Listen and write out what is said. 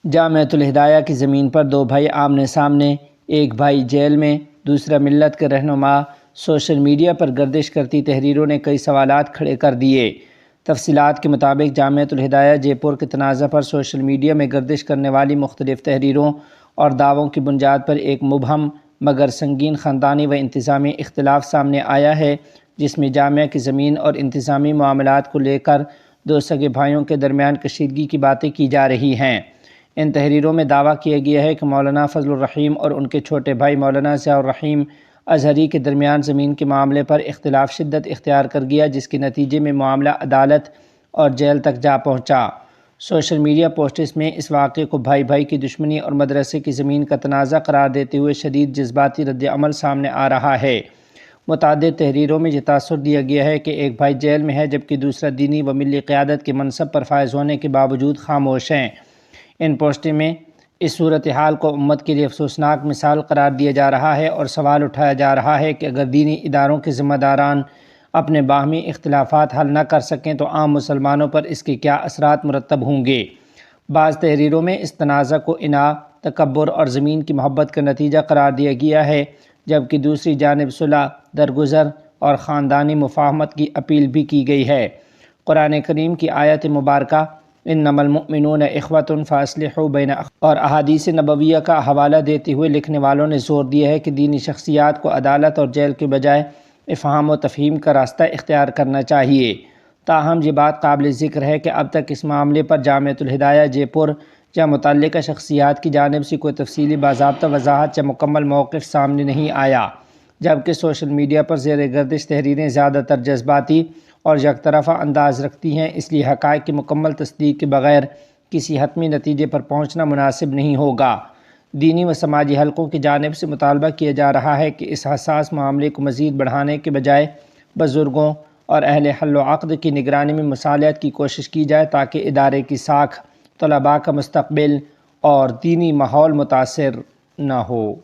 جامعۃ الہدایہ کی زمین پر دو بھائی آمنے سامنے، ایک بھائی جیل میں، دوسرا ملت کے رہنما۔ سوشل میڈیا پر گردش کرتی تحریروں نے کئی سوالات کھڑے کر دیے۔ تفصیلات کے مطابق جامعۃ الہدایہ جے پور کے تنازع پر سوشل میڈیا میں گردش کرنے والی مختلف تحریروں اور دعووں کی بنیاد پر ایک مبہم مگر سنگین خاندانی و انتظامی اختلاف سامنے آیا ہے، جس میں جامعہ کی زمین اور انتظامی معاملات کو لے کر دو سگے بھائیوں کے درمیان کشیدگی کی باتیں کی جا رہی ہیں۔ ان تحریروں میں دعویٰ کیا گیا ہے کہ مولانا فضل الرحیم اور ان کے چھوٹے بھائی مولانا ضیاء الرحیم ازہری کے درمیان زمین کے معاملے پر اختلاف شدت اختیار کر گیا، جس کے نتیجے میں معاملہ عدالت اور جیل تک جا پہنچا۔ سوشل میڈیا پوسٹس میں اس واقعے کو بھائی بھائی کی دشمنی اور مدرسے کی زمین کا تنازع قرار دیتے ہوئے شدید جذباتی رد عمل سامنے آ رہا ہے۔ متعدد تحریروں میں یہ تاثر دیا گیا ہے کہ ایک بھائی جیل میں ہے جبکہ دوسرا دینی و ملی قیادت کے منصب پر فائز ہونے کے باوجود خاموش ہیں۔ ان پوسٹوں میں اس صورتحال کو امت کے لیے افسوسناک مثال قرار دیا جا رہا ہے اور سوال اٹھایا جا رہا ہے کہ اگر دینی اداروں کے ذمہ داران اپنے باہمی اختلافات حل نہ کر سکیں تو عام مسلمانوں پر اس کے کیا اثرات مرتب ہوں گے۔ بعض تحریروں میں اس تنازع کو اناع، تکبر اور زمین کی محبت کا نتیجہ قرار دیا گیا ہے، جبکہ دوسری جانب صلح، درگزر اور خاندانی مفاہمت کی اپیل بھی کی گئی ہے۔ قرآن کریم کی آیت مبارکہ انما المؤمنون اخوة فاصلحوا بین اور احادیث نبویہ کا حوالہ دیتے ہوئے لکھنے والوں نے زور دیا ہے کہ دینی شخصیات کو عدالت اور جیل کے بجائے افہام و تفہیم کا راستہ اختیار کرنا چاہیے۔ تاہم یہ بات قابل ذکر ہے کہ اب تک اس معاملے پر جامعۃ الہدایہ جے پور یا متعلقہ شخصیات کی جانب سے کوئی تفصیلی باضابطہ وضاحت یا مکمل موقف سامنے نہیں آیا، جبکہ سوشل میڈیا پر زیر گردش تحریریں زیادہ تر جذباتی اور یک طرفہ انداز رکھتی ہیں، اس لیے حقائق کی مکمل تصدیق کے بغیر کسی حتمی نتیجے پر پہنچنا مناسب نہیں ہوگا۔ دینی و سماجی حلقوں کی جانب سے مطالبہ کیا جا رہا ہے کہ اس حساس معاملے کو مزید بڑھانے کے بجائے بزرگوں اور اہل حل و عقد کی نگرانی میں مصالحت کی کوشش کی جائے تاکہ ادارے کی ساکھ، طلباء کا مستقبل اور دینی ماحول متاثر نہ ہو۔